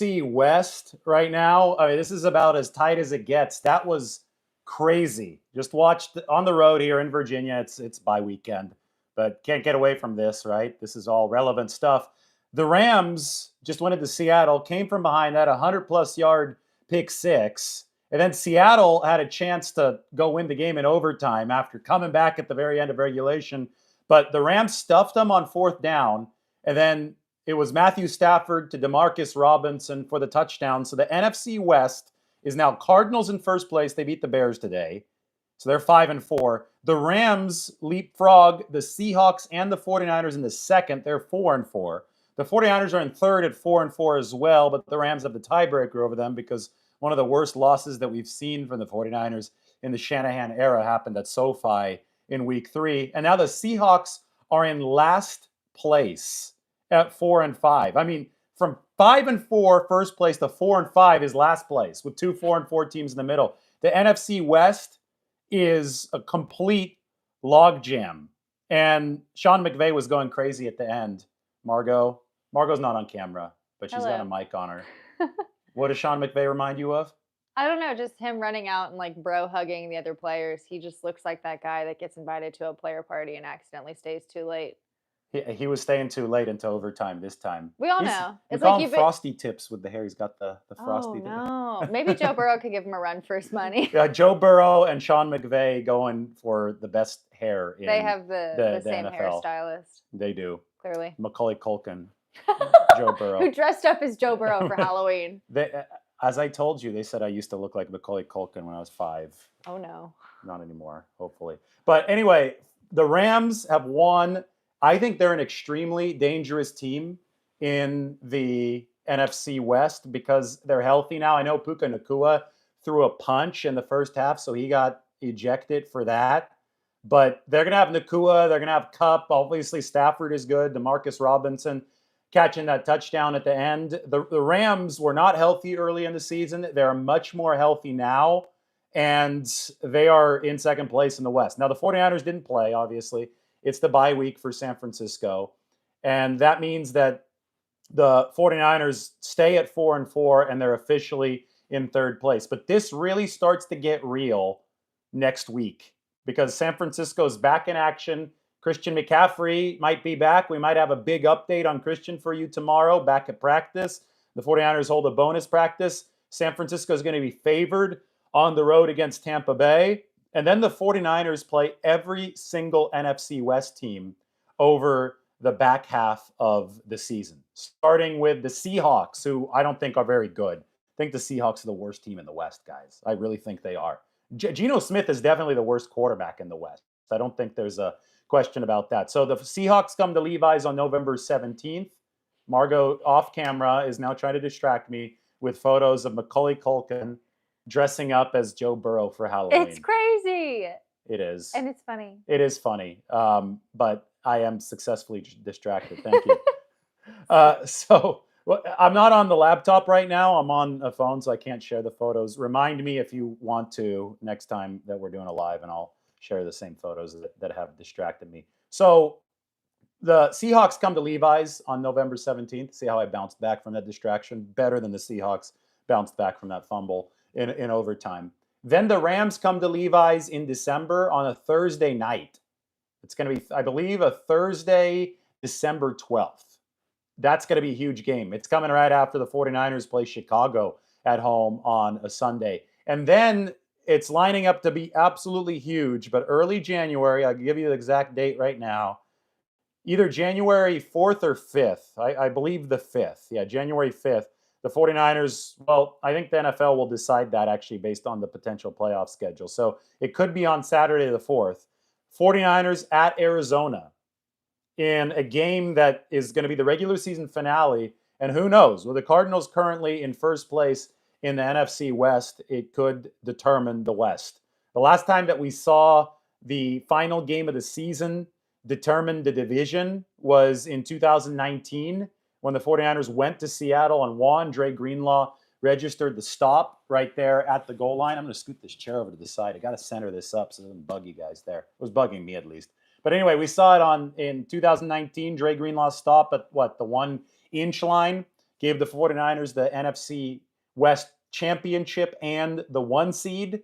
NFC West right now, I mean, this is about as tight as it gets. That was crazy. Just watched on the road here in Virginia. It's bye weekend, but can't get away from this, right? This is all relevant stuff. The Rams just went into Seattle, came from behind that 100-plus yard pick six, and then Seattle had a chance to go win the game in overtime after coming back at the very end of regulation. But the Rams stuffed them on fourth down, and then it was Matthew Stafford to Demarcus Robinson for the touchdown. So the NFC West is now Cardinals in first place. They beat the Bears today. So they're 5-4. The Rams leapfrog the Seahawks and the 49ers in the second. They're 4-4. The 49ers are in third at 4-4 as well, but the Rams have the tiebreaker over them because one of the worst losses that we've seen from the 49ers in the Shanahan era happened at SoFi in week 3. And now the Seahawks are in last place at 4-5. I mean, from 5-4 first place to 4-5 is last place with two 4-4 teams in the middle. The NFC West is a complete logjam. And Sean McVay was going crazy at the end. Margot's not on camera, but she's got a mic on her. What does Sean McVay remind you of? I don't know, just him running out and like bro hugging the other players. He just looks like that guy that gets invited to a player party and accidentally stays too late. He was staying too late until overtime this time. We all know. It's like him Frosty Tips with the hair. He's got the Frosty. Oh, no. Maybe Joe Burrow could give him a run for his money. Yeah, Joe Burrow and Sean McVay going for the best hair in They have the same NFL. hairstylist. They do. Clearly. Macaulay Culkin, Joe Burrow. Who dressed up as Joe Burrow for Halloween. As I told you, they said I used to look like Macaulay Culkin when I was 5. Oh, no. Not anymore, hopefully. But anyway, the Rams have won. I think they're an extremely dangerous team in the NFC West because they're healthy now. I know Puka Nacua threw a punch in the first half, so he got ejected for that. But they're going to have Nacua. They're going to have Kupp. Obviously, Stafford is good. DeMarcus Robinson catching that touchdown at the end. The Rams were not healthy early in the season. They're much more healthy now, and they are in second place in the West. Now, the 49ers didn't play, obviously. It's the bye week for San Francisco. And that means that the 49ers stay at 4-4 and they're officially in third place. But this really starts to get real next week because San Francisco's back in action. Christian McCaffrey might be back. We might have a big update on Christian for you tomorrow back at practice. The 49ers hold a bonus practice. San Francisco is going to be favored on the road against Tampa Bay. And then the 49ers play every single NFC West team over the back half of the season, starting with the Seahawks, who I don't think are very good. I think the Seahawks are the worst team in the West, guys. I really think they are. Geno Smith is definitely the worst quarterback in the West. I don't think there's a question about that. So the Seahawks come to Levi's on November 17th. Margot, off camera, is now trying to distract me with photos of Macaulay Culkin dressing up as Joe Burrow for Halloween. It's crazy. It is. And it's funny. It is funny. But I am successfully distracted. Thank you. So I'm not on the laptop right now. I'm on a phone, so I can't share the photos. Remind me if you want to next time that we're doing a live, and I'll share the same photos that have distracted me. So the Seahawks come to Levi's on November 17th. See how I bounced back from that distraction? Better than the Seahawks bounced back from that fumble in overtime. Then the Rams come to Levi's in December on a Thursday night. It's going to be, I believe, a Thursday, December 12th. That's going to be a huge game. It's coming right after the 49ers play Chicago at home on a Sunday. And then it's lining up to be absolutely huge, but early January, I'll give you the exact date right now, either January 4th or 5th. I believe the 5th. Yeah, January 5th. The 49ers, well, I think the NFL will decide that actually based on the potential playoff schedule. So it could be on Saturday the 4th. 49ers at Arizona in a game that is going to be the regular season finale. And who knows? With the Cardinals currently in first place in the NFC West, it could determine the West. The last time that we saw the final game of the season determine the division was in 2019. When the 49ers went to Seattle and won. Dre Greenlaw registered the stop right there at the goal line. I'm going to scoot this chair over to the side. I got to center this up so it doesn't bug you guys there. It was bugging me at least. But anyway, we saw it in 2019. Dre Greenlaw stop at the 1-inch line. gave the 49ers the NFC West championship and the 1 seed.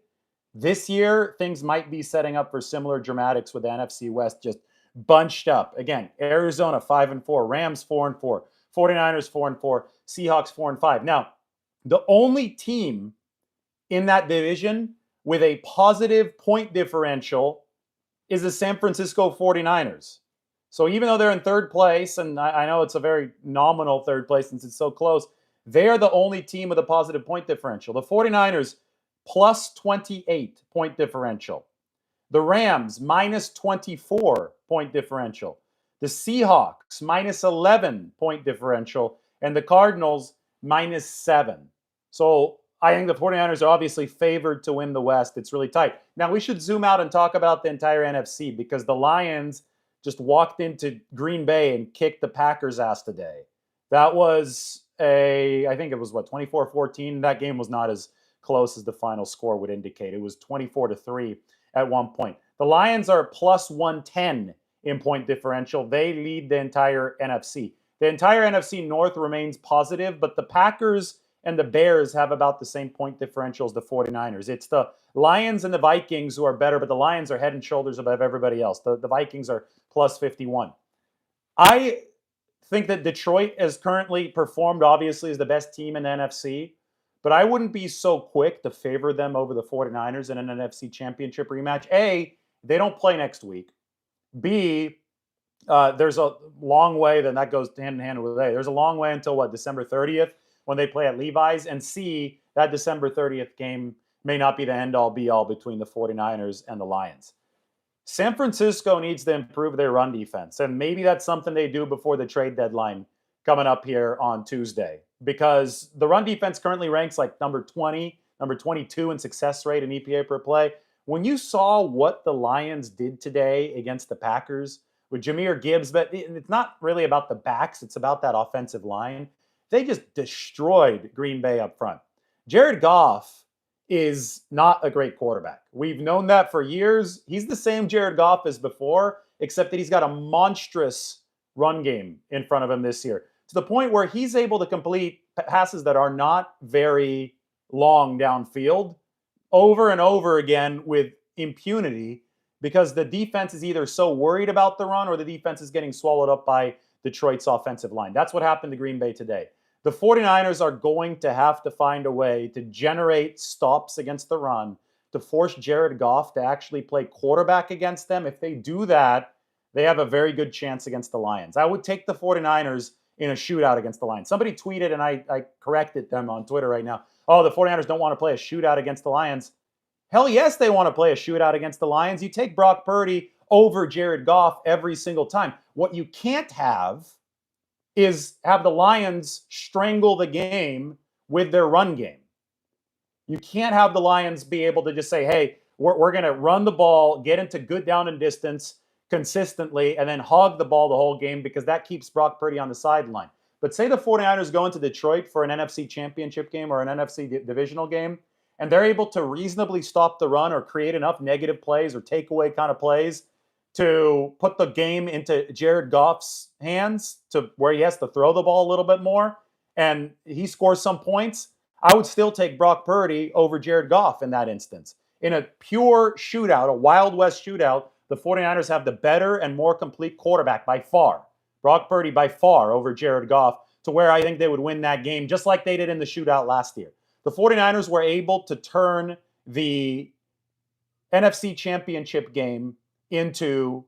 This year, things might be setting up for similar dramatics with the NFC West just bunched up. Again, Arizona 5-4, Rams 4-4, 49ers 4-4, Seahawks 4-5. Now, the only team in that division with a positive point differential is the San Francisco 49ers. So even though they're in third place, and I know it's a very nominal third place since it's so close, they are the only team with a positive point differential. The 49ers plus 28 point differential. The Rams minus 24 point differential. The Seahawks minus 11 point differential. And the Cardinals minus 7. So I think the 49ers are obviously favored to win the West. It's really tight. Now we should zoom out and talk about the entire NFC because the Lions just walked into Green Bay and kicked the Packers' ass today. That was I think it was 24-14. That game was not as close as the final score would indicate. It was 24-3 at one point. The Lions are plus 110 in point differential. They lead the entire NFC. The entire NFC North remains positive, but the Packers and the Bears have about the same point differential as the 49ers. It's the Lions and the Vikings who are better, but the Lions are head and shoulders above everybody else. The Vikings are plus 51. I think that Detroit has currently performed, obviously, as the best team in the NFC, but I wouldn't be so quick to favor them over the 49ers in an NFC championship rematch. A, they don't play next week. B, there's a long way, then that goes hand in hand with A. There's a long way until December 30th when they play at Levi's. And C, that December 30th game may not be the end-all be-all between the 49ers and the Lions. San Francisco needs to improve their run defense, and maybe that's something they do before the trade deadline coming up here on Tuesday, because the run defense currently ranks like number 20, number 22 in success rate and EPA per play. When you saw what the Lions did today against the Packers with Jahmyr Gibbs, but it's not really about the backs, it's about that offensive line. They just destroyed Green Bay up front. Jared Goff is not a great quarterback. We've known that for years. He's the same Jared Goff as before, except that he's got a monstrous run game in front of him this year, to the point where he's able to complete passes that are not very long downfield over and over again with impunity, because the defense is either so worried about the run or the defense is getting swallowed up by Detroit's offensive line. That's what happened to Green Bay today. The 49ers are going to have to find a way to generate stops against the run to force Jared Goff to actually play quarterback against them. If they do that, they have a very good chance against the Lions. I would take the 49ers in a shootout against the Lions. Somebody tweeted, and I corrected them on Twitter right now, oh, the 49ers don't want to play a shootout against the Lions. Hell yes, they want to play a shootout against the Lions. You take Brock Purdy over Jared Goff every single time. What you can't have is have the Lions strangle the game with their run game. You can't have the Lions be able to just say, hey, we're going to run the ball, get into good down and distance consistently, and then hog the ball the whole game, because that keeps Brock Purdy on the sideline. But say the 49ers go into Detroit for an NFC championship game or an NFC divisional game, and they're able to reasonably stop the run or create enough negative plays or takeaway kind of plays to put the game into Jared Goff's hands to where he has to throw the ball a little bit more, and he scores some points, I would still take Brock Purdy over Jared Goff in that instance. In a pure shootout, a Wild West shootout, the 49ers have the better and more complete quarterback by far. Brock Purdy by far over Jared Goff, to where I think they would win that game just like they did in the shootout last year. The 49ers were able to turn the NFC championship game into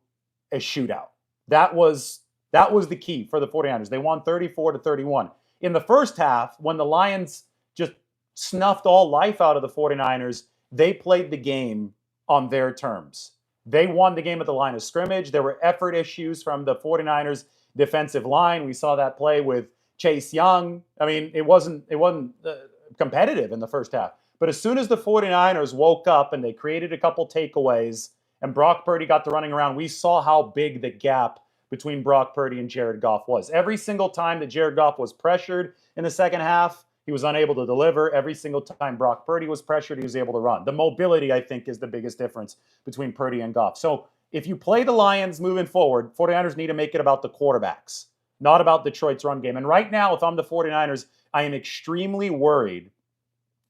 a shootout. That was the key for the 49ers. They won 34-31. In the first half, when the Lions just snuffed all life out of the 49ers, they played the game on their terms. They won the game at the line of scrimmage. There were effort issues from the 49ers defensive line. We saw that play with Chase Young. I mean, it wasn't competitive in the first half. But as soon as the 49ers woke up and they created a couple takeaways and Brock Purdy got to running around, we saw how big the gap between Brock Purdy and Jared Goff was. Every single time that Jared Goff was pressured in the second half, he was unable to deliver. Every single time Brock Purdy was pressured, he was able to run. The mobility, I think, is the biggest difference between Purdy and Goff. So if you play the Lions moving forward, 49ers need to make it about the quarterbacks. not about Detroit's run game. And right now, if I'm the 49ers, I am extremely worried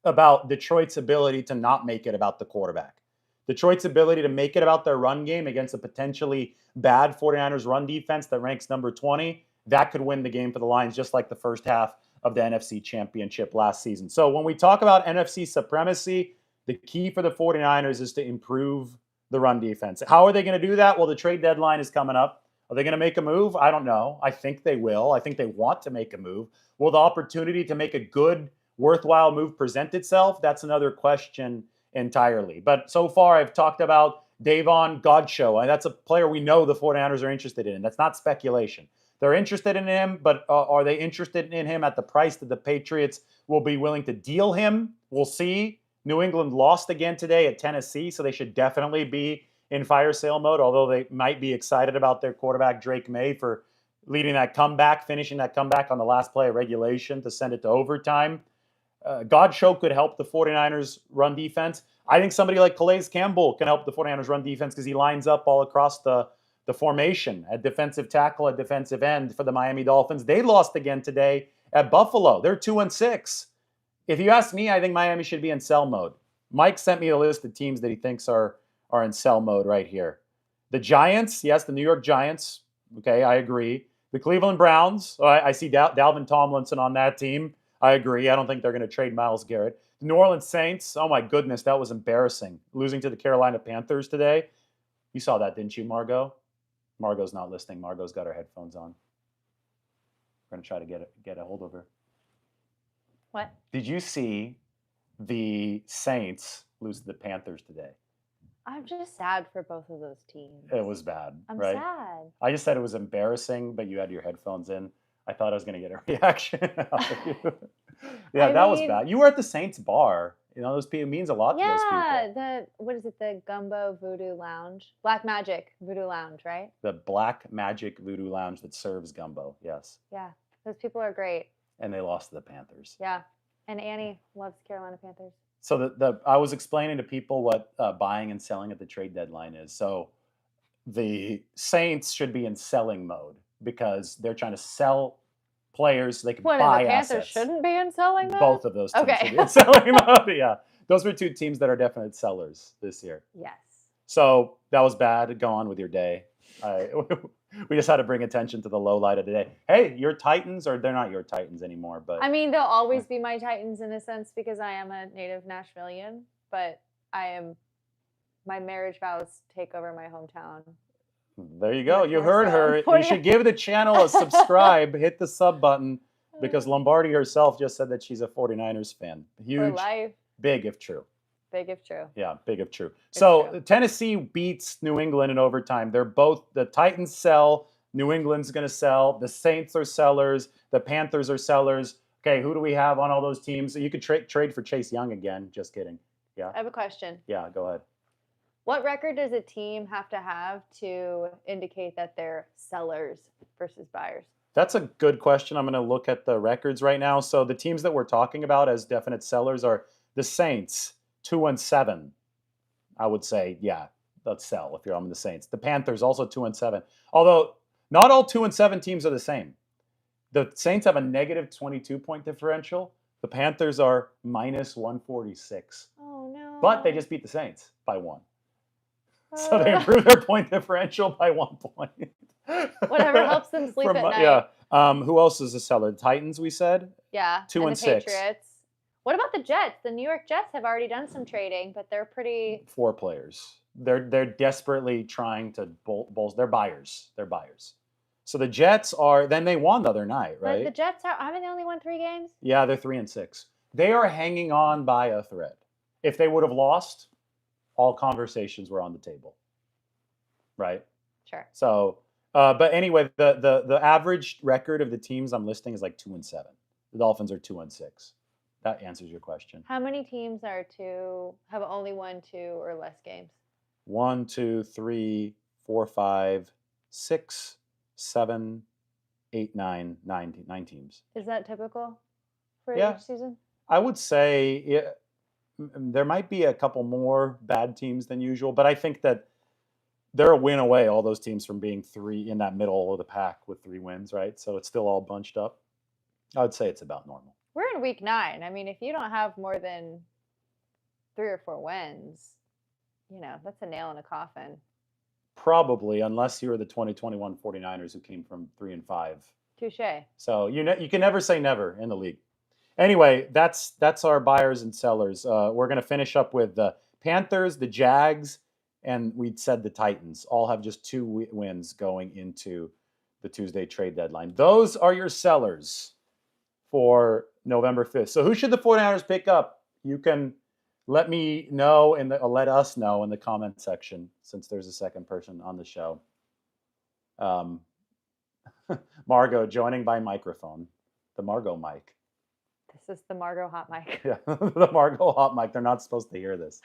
about Detroit's ability to not make it about the quarterback. Detroit's ability to make it about their run game against a potentially bad 49ers run defense that ranks number 20, that could win the game for the Lions, just like the first half of the NFC Championship last season. So when we talk about NFC supremacy, the key for the 49ers is to improve the run defense. How are they going to do that? Well, the trade deadline is coming up. Are they going to make a move? I don't know. I think they will. I think they want to make a move. Will the opportunity to make a good, worthwhile move present itself? That's another question entirely. But so far, I've talked about Davon Godchaux, and that's a player we know the 49ers are interested in. That's not speculation. They're interested in him, but are they interested in him at the price that the Patriots will be willing to deal him? We'll see. New England lost again today at Tennessee, so they should definitely be in fire sale mode, although they might be excited about their quarterback, Drake May, for leading that comeback, finishing that comeback on the last play of regulation to send it to overtime. Godchaux could help the 49ers run defense. I think somebody like Calais Campbell can help the 49ers run defense because he lines up all across the formation at defensive tackle, at defensive end for the Miami Dolphins. They lost again today at Buffalo. They're 2-6. If you ask me, I think Miami should be in sell mode. Mike sent me a list of teams that he thinks are in sell mode right here. The Giants, yes, the New York Giants. Okay, I agree. The Cleveland Browns, I see Dalvin Tomlinson on that team. I agree. I don't think they're going to trade Myles Garrett. The New Orleans Saints, oh my goodness, that was embarrassing. Losing to the Carolina Panthers today. You saw that, didn't you, Margot? Margot's not listening. Margot's got her headphones on. We're going to try to get a hold of her. What? Did you see the Saints lose to the Panthers today? I'm just sad for both of those teams. It was bad, I'm right? sad. I just said it was embarrassing, but you had your headphones in. I thought I was going to get a reaction out of you. Yeah, that was bad. You were at the Saints bar. You know, those people means a lot to those people. Yeah, what is it? The Gumbo Voodoo Lounge, Black Magic Voodoo Lounge, right? The Black Magic Voodoo Lounge that serves gumbo. Yes. Yeah, those people are great. And they lost to the Panthers. Yeah, and Annie loves Carolina Panthers. So I was explaining to people what buying and selling at the trade deadline is. So the Saints should be in selling mode because they're trying to sell players so they can buy assets. The Panthers shouldn't be in selling mode? Both of those teams should be in selling mode. Yeah. Those were two teams that are definite sellers this year. Yes. So that was bad. Go on with your day. We just had to bring attention to the low light of the day. Hey, your Titans, or they're not your Titans anymore, but I mean, they'll always be my Titans in a sense because I am a native Nashvilleian, but my marriage vows take over my hometown. There you go. You heard her. You should give the channel a subscribe, hit the sub button, because Lombardi herself just said that she's a 49ers fan. Huge, for life. Big if true. Big if true. Yeah, big if true. So Tennessee beats New England in overtime. They're both, the Titans sell, New England's going to sell, the Saints are sellers, the Panthers are sellers. Okay, who do we have on all those teams? You could trade for Chase Young again. Just kidding. Yeah. I have a question. Yeah, go ahead. What record does a team have to indicate that they're sellers versus buyers? That's a good question. I'm going to look at the records right now. So the teams that we're talking about as definite sellers are the Saints, 2-7. I would say, yeah, let's sell if you're on the Saints. The Panthers also 2-7. Although not all 2-7 teams are the same. The Saints have a negative 22-point differential. The Panthers are minus 146. Oh no! But they just beat the Saints by 1. So they improved their point differential by 1 point. Whatever helps them sleep at night. Yeah. Who else is a seller? The Titans, we said? Yeah. 2-6. And the Patriots. What about the Jets? The New York Jets have already done some trading, but they're pretty... 4 players. They're desperately trying to bolster. They're buyers. They're buyers. So the Jets are... Then they won the other night, right? But the Jets haven't they only won 3 games? Yeah, they're 3-6. They are hanging on by a thread. If they would have lost, all conversations were on the table. Right? Sure. So, but anyway, the average record of the teams I'm listing is like 2-7. The Dolphins are 2-6. That answers your question. How many teams have only won 2 or less games? 1, 2, 3, 4, 5, 6, 7, 8, 9 teams. Is that typical for each season? I would say there might be a couple more bad teams than usual, but I think that they're a win away, all those teams, from being 3 in that middle of the pack with 3 wins, right? So it's still all bunched up. I would say it's about normal. We're in week 9. I mean, if you don't have more than 3 or 4 wins, that's a nail in a coffin. Probably, unless you were the 2021 49ers who came from 3-5. Touche. So you can never say never in the league. Anyway, that's our buyers and sellers. We're going to finish up with the Panthers, the Jags, and we'd said the Titans all have just 2 wins going into the Tuesday trade deadline. Those are your sellers for November 5th. So who should the 49ers pick up? You can let me know let us know in the comment section, since there's a second person on the show. Margot joining by microphone, the Margot mic. This is the Margot hot mic. Yeah, the Margot hot mic. They're not supposed to hear this.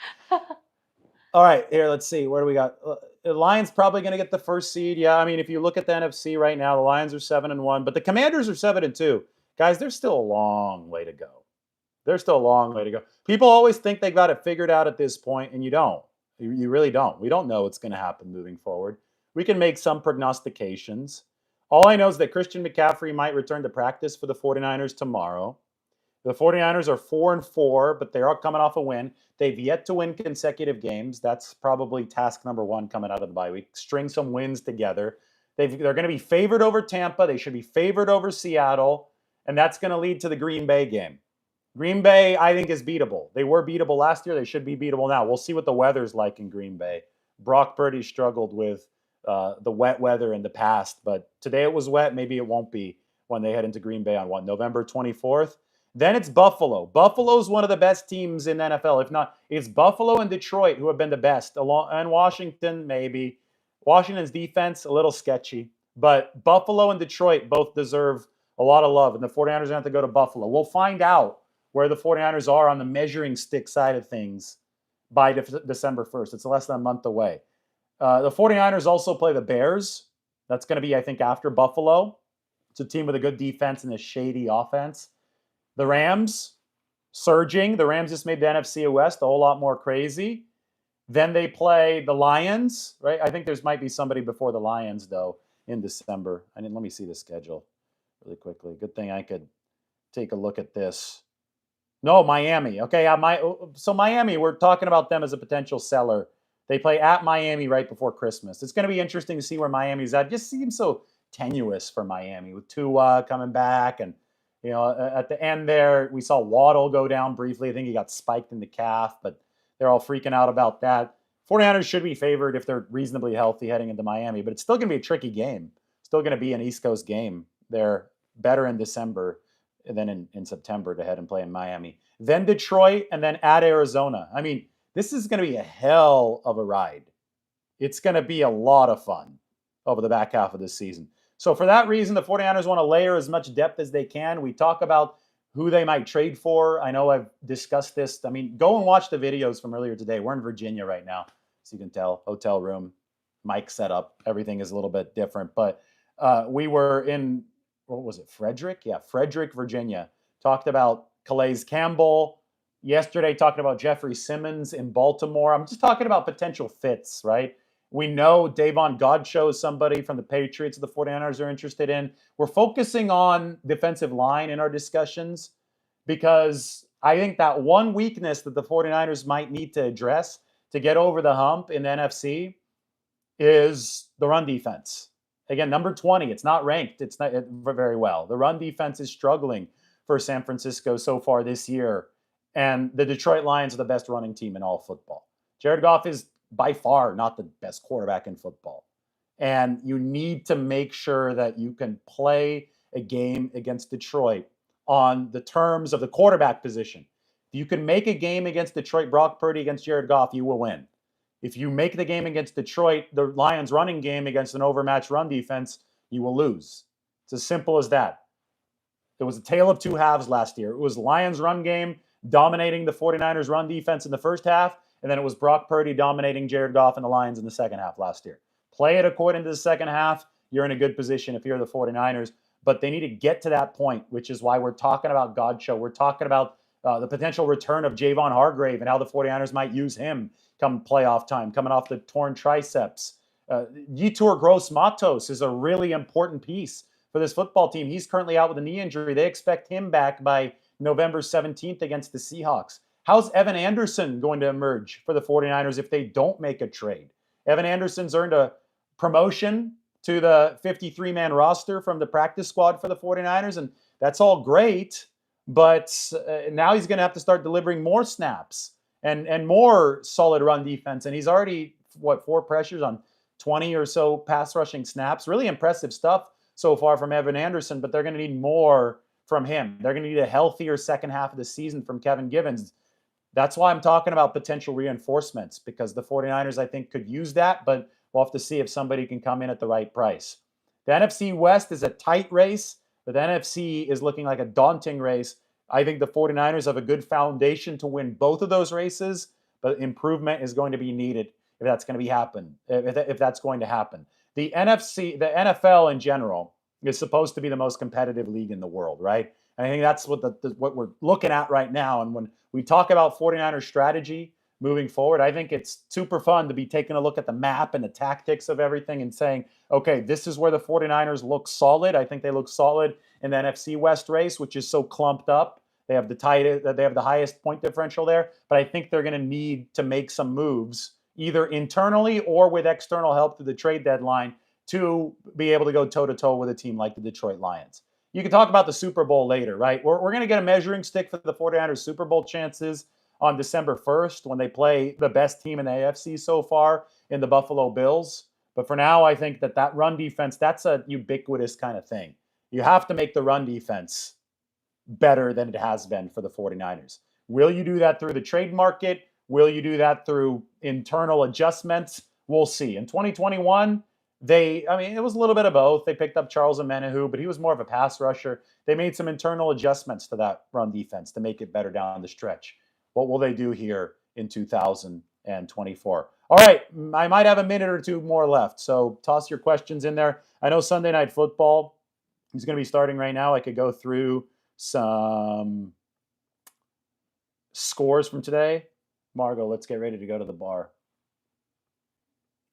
All right, here, let's see. Where do we got? The Lions probably going to get the first seed. Yeah, I mean, if you look at the NFC right now, the Lions are 7-1, but the Commanders are 7-2. Guys, there's still a long way to go. There's still a long way to go. People always think they got it figured out at this point, and you don't. You really don't. We don't know what's going to happen moving forward. We can make some prognostications. All I know is that Christian McCaffrey might return to practice for the 49ers tomorrow. The 49ers are 4-4, but they are coming off a win. They've yet to win consecutive games. That's probably task number 1 coming out of the bye week. String some wins together. They're going to be favored over Tampa. They should be favored over Seattle, and that's going to lead to the Green Bay game. Green Bay, I think, is beatable. They were beatable last year. They should be beatable now. We'll see what the weather's like in Green Bay. Brock Purdy struggled with the wet weather in the past, but today it was wet. Maybe it won't be when they head into Green Bay on November 24th. Then it's Buffalo. Buffalo's one of the best teams in the NFL. If not, it's Buffalo and Detroit who have been the best. And Washington, maybe. Washington's defense, a little sketchy. But Buffalo and Detroit both deserve a lot of love, and the 49ers are going to have to go to Buffalo. We'll find out where the 49ers are on the measuring stick side of things by December 1st. It's less than a month away. The 49ers also play the Bears. That's going to be, I think, after Buffalo. It's a team with a good defense and a shady offense. The Rams, surging. The Rams just made the NFC West a whole lot more crazy. Then they play the Lions, right? I think might be somebody before the Lions, though, in December. Let me see the schedule really quickly. Good thing I could take a look at this. No, Miami. Okay, so Miami, we're talking about them as a potential seller. They play at Miami right before Christmas. It's going to be interesting to see where Miami's at. It just seems so tenuous for Miami with Tua coming back. And, at the end there, we saw Waddle go down briefly. I think he got spiked in the calf, but they're all freaking out about that. 49ers should be favored if they're reasonably healthy heading into Miami, but it's still going to be a tricky game. Still going to be an East Coast game. They're better in December than in September to head and play in Miami. Then Detroit, and then at Arizona. I mean, this is going to be a hell of a ride. It's going to be a lot of fun over the back half of this season. So for that reason, the 49ers want to layer as much depth as they can. We talk about who they might trade for. I know I've discussed this. I mean, go and watch the videos from earlier today. We're in Virginia right now, so you can tell. Hotel room, mic set up. Everything is a little bit different. But we were in, what was it, Frederick? Yeah, Frederick, Virginia. Talked about Calais Campbell. Yesterday, talking about Jeffrey Simmons in Baltimore. I'm just talking about potential fits, right? We know Davon Godchaux is somebody from the Patriots the 49ers are interested in. We're focusing on defensive line in our discussions because I think that one weakness that the 49ers might need to address to get over the hump in the NFC is the run defense. Again, number 20, it's not ranked. It's not very well. The run defense is struggling for San Francisco so far this year. And the Detroit Lions are the best running team in all football. Jared Goff is by far not the best quarterback in football. And you need to make sure that you can play a game against Detroit on the terms of the quarterback position. If you can make a game against Detroit, Brock Purdy against Jared Goff, you will win. If you make the game against Detroit, the Lions running game against an overmatched run defense, you will lose. It's as simple as that. It was a tale of two halves last year. It was Lions run game dominating the 49ers run defense in the first half, and then it was Brock Purdy dominating Jared Goff and the Lions in the second half last year. Play it according to the second half. You're in a good position if you're the 49ers, but they need to get to that point, which is why we're talking about Godchaux. We're talking about the potential return of Javon Hargrave and how the 49ers might use him come playoff time, coming off the torn triceps. Yetur Gross-Matos is a really important piece for this football team. He's currently out with a knee injury. They expect him back by November 17th against the Seahawks. How's Evan Anderson going to emerge for the 49ers if they don't make a trade? Evan Anderson's earned a promotion to the 53-man roster from the practice squad for the 49ers, and that's all great, but now he's going to have to start delivering more snaps and more solid run defense, and he's already, 4 pressures on 20 or so pass rushing snaps. Really impressive stuff so far from Evan Anderson, but they're going to need more from him. They're going to need a healthier second half of the season from Kevin Givens. That's why I'm talking about potential reinforcements, because the 49ers, I think, could use that, but we'll have to see if somebody can come in at the right price. The NFC West is a tight race, but the NFC is looking like a daunting race. I think the 49ers have a good foundation to win both of those races, but improvement is going to be needed if that's going to happen. If that's going to happen. The NFL in general is supposed to be the most competitive league in the world, right? And I think that's what we're looking at right now. And when we talk about 49ers strategy moving forward, I think it's super fun to be taking a look at the map and the tactics of everything and saying, okay, this is where the 49ers look solid. I think they look solid in the NFC West race, which is so clumped up. They have the highest point differential there, but I think they're going to need to make some moves, either internally or with external help through the trade deadline, to be able to go toe-to-toe with a team like the Detroit Lions. You can talk about the Super Bowl later, right? We're going to get a measuring stick for the 49ers Super Bowl chances on December 1st when they play the best team in the AFC so far in the Buffalo Bills. But for now, I think that run defense, that's a ubiquitous kind of thing. You have to make the run defense better than it has been for the 49ers. Will you do that through the trade market? Will you do that through internal adjustments? We'll see. In 2021, it was a little bit of both. They picked up Charles Omenihu, but he was more of a pass rusher. They made some internal adjustments to that run defense to make it better down the stretch. What will they do here in 2024? All right, I might have a minute or two more left, so toss your questions in there. I know Sunday Night Football is going to be starting right now. I could go through some scores from today. Margot, let's get ready to go to the bar.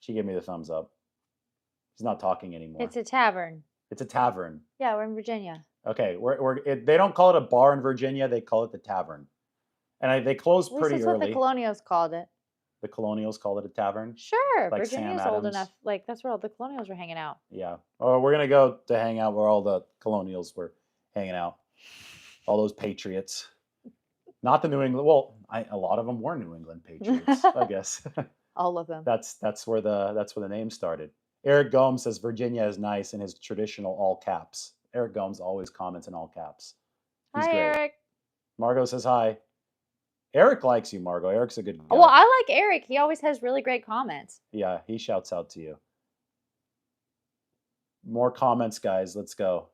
She gave me the thumbs up. She's not talking anymore. It's a tavern. It's a tavern. Yeah, we're in Virginia. Okay, they don't call it a bar in Virginia. They call it the tavern. And they close pretty that's early. What the Colonials called it. The Colonials called it a tavern? Sure. Like Virginia's old enough. Like, that's where all the Colonials were hanging out. Yeah. Oh, we're going to go to hang out where all the Colonials were hanging out. All those Patriots. Not the New England. Well, a lot of them were New England Patriots, I guess. All of them. That's where the name started. Eric Gomes says Virginia is nice in his traditional all caps. Eric Gomes always comments in all caps. He's hi, great. Eric. Margot says hi. Eric likes you, Margot. Eric's a good guy. Well, I like Eric. He always has really great comments. Yeah, he shouts out to you. More comments, guys. Let's go.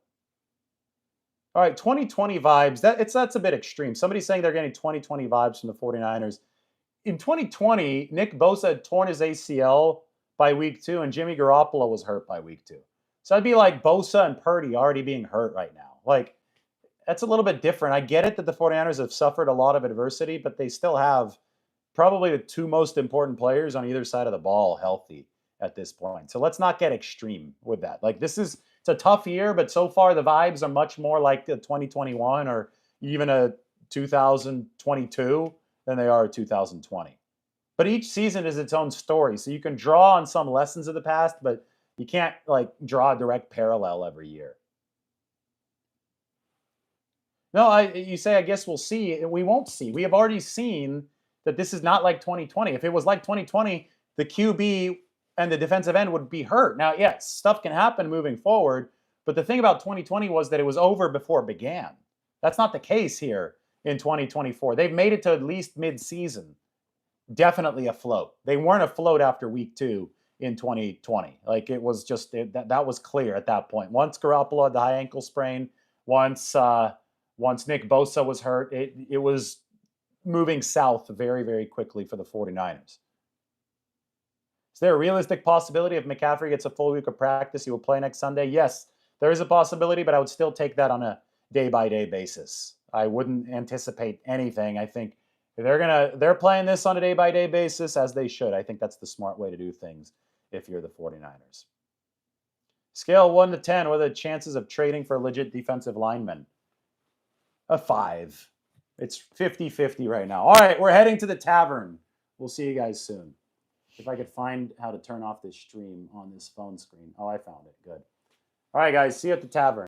All right, 2020 vibes. That's a bit extreme. Somebody's saying they're getting 2020 vibes from the 49ers. In 2020, Nick Bosa had torn his ACL by week 2, and Jimmy Garoppolo was hurt by week 2. So I'd be like Bosa and Purdy already being hurt right now. Like, that's a little bit different. I get it that the 49ers have suffered a lot of adversity, but they still have probably the 2 most important players on either side of the ball healthy at this point. So let's not get extreme with that. Like, it's a tough year, but so far the vibes are much more like the 2021 or even a 2022 than they are 2020. But each season is its own story. So you can draw on some lessons of the past, but you can't draw a direct parallel every year. No, you say, I guess we'll see. We won't see. We have already seen that this is not like 2020. If it was like 2020, the QB and the defensive end would be hurt. Now, yes, stuff can happen moving forward, but the thing about 2020 was that it was over before it began. That's not the case here in 2024. They've made it to at least mid-season. Definitely afloat. They weren't afloat after week 2 in 2020. Like, it was just, that was clear at that point. Once Garoppolo had the high ankle sprain, once Nick Bosa was hurt, it was moving south very, very quickly for the 49ers. Is there a realistic possibility if McCaffrey gets a full week of practice, he will play next Sunday? Yes, there is a possibility, but I would still take that on a day-by-day basis. I wouldn't anticipate anything. I think they're playing this on a day-by-day basis, as they should. I think that's the smart way to do things, if you're the 49ers. Scale 1 to 10, what are the chances of trading for a legit defensive lineman? A 5. It's 50-50 right now. All right, we're heading to the tavern. We'll see you guys soon. If I could find how to turn off this stream on this phone screen. Oh, I found it. Good. All right, guys. See you at the tavern.